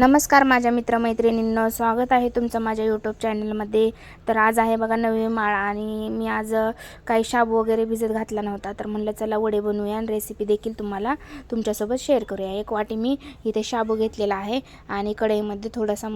नमस्कार माझ्या मित्रमैत्रिणींनो, स्वागत आहे तुमचं माझ्या यूट्यूब चॅनलमध्ये। तर आज आहे बघा नवी माळ आणि मी आज काही शाबू वगैरे भिजत घातला नव्हता, तर म्हणलं चला वडे बनवूया आणि रेसिपी देखील तुम्हाला तुमच्यासोबत शेअर करूया। एक वाटी मी इथे शाबू घेतलेला आहे आणि कढईमध्ये थोडासा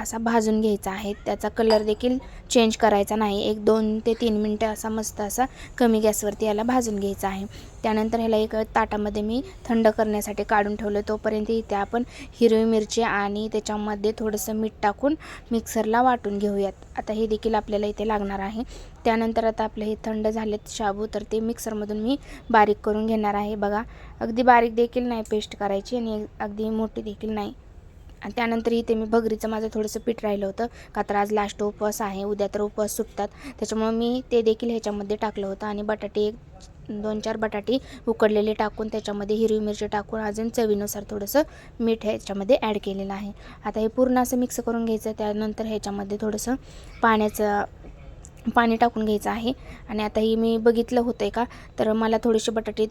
असा भाजून घ्यायचा आहे। त्याचा कलर देखील चेंज करायचा नाही, 1-2 ते 3 मिनिटे असा मस्त असा कमी गॅसवरती याला भाजून घ्यायचा आहे। त्यानंतर ह्याला एक ताटामध्ये मी थंड करण्यासाठी काढून ठेवलं। तोपर्यंत इथे आपण हिरवी मिरची आणि त्याच्यामध्ये थोडंसं मीठ टाकून मिक्सरला वाटून घेऊयात। आता हे देखील आपल्याला इथे लागणार आहे। त्यानंतर आता आपले हे थंड झालेत शाबू, तर ते मिक्सरमधून मी बारीक करून घेणार आहे। बघा, अगदी बारीक देखील नाही पेस्ट करायची आणि अगदी मोठी देखील नाही। आणि त्यानंतर इथे मी भगरीचं माझं थोडंसं पीठ राहिलं होतं, का तर आज लास्ट उपवास आहे, उद्या तर उपवास सुटतात, त्याच्यामुळे मी ते देखील ह्याच्यामध्ये टाकलं होतं। आणि बटाटे 2-4 बटाटे उकडलेले टाकून त्याच्यामध्ये हिरवी मिरची टाकून अजून चवीनुसार थोडंसं मीठ ह्याच्यामध्ये ॲड केलेलं आहे। आता हे पूर्ण असं मिक्स करून घ्यायचं। त्यानंतर ह्याच्यामध्ये थोडंसं पाणी टाकून घ्यायचं आहे। आणि आता ही मी बघितलं होतं का, तर मला थोडेसे बटाटे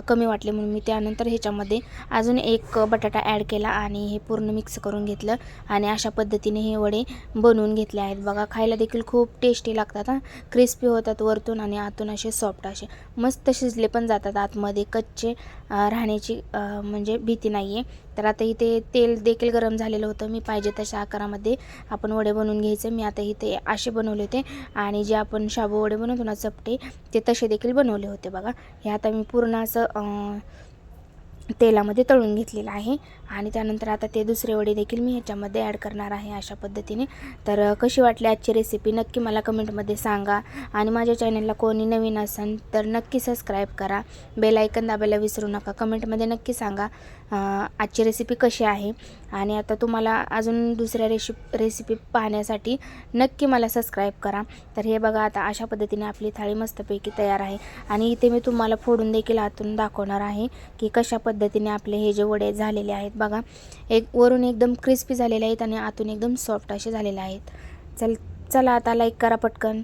कमी वाटले म्हणून मी त्यानंतर ह्याच्यामध्ये अजून एक बटाटा ॲड केला आणि हे पूर्ण मिक्स करून घेतलं। आणि अशा पद्धतीने हे वडे बनवून घेतले आहेत। बघा, खायला देखील खूप टेस्टी लागतात, क्रिस्पी होतात वरतून आणि आतून असे सॉफ्ट, असे मस्त शिजले पण जातात, आतमध्ये कच्चे राहण्याची म्हणजे भीती नाही आहे। तर आता इथे तेल देखील गरम झालेलं होतं, मी पाहिजे तशा आकारामध्ये आपण वडे बनवून घ्यायचे। मी आता इथे असे बनवले होते आणि जे आपण शाबू वडे बनवतो ना चपटे, ते तसे देखील बनवले होते। बघा, हे आता मी पूर्ण असं तेलामध्ये तळून घेतलेलं आहे। आणि त्यानंतर आता ते दुसरे वडे देखील मी ह्याच्यामध्ये ॲड करणार आहे अशा पद्धतीने। तर कशी वाटली आजची रेसिपी नक्की मला कमेंटमध्ये सांगा। आणि माझ्या चॅनलला कोणी नवीन असेल तर नक्की सबस्क्राईब करा, बेल आयकन दाबायला विसरू नका। कमेंटमध्ये नक्की सांगा आजची रेसिपी कशी आहे। आणि आता तुम्हाला अजून दुसऱ्या रेसिपी पाहण्यासाठी नक्की मला सबस्क्राईब करा। तर हे बघा, आता अशा पद्धतीने आपली थाळी मस्तपैकी तयार आहे। आणि इथे मी तुम्हाला फोडून देखील आतून दाखवणार आहे की कशा पद्धतीने आपले हे जे वडे झालेले आहेत। बघा, वरून एकदम क्रिस्पी झालेले आहेत आणि आतून एकदम सॉफ्ट असे झालेले आहेत। चला आता लाईक करा पटकन।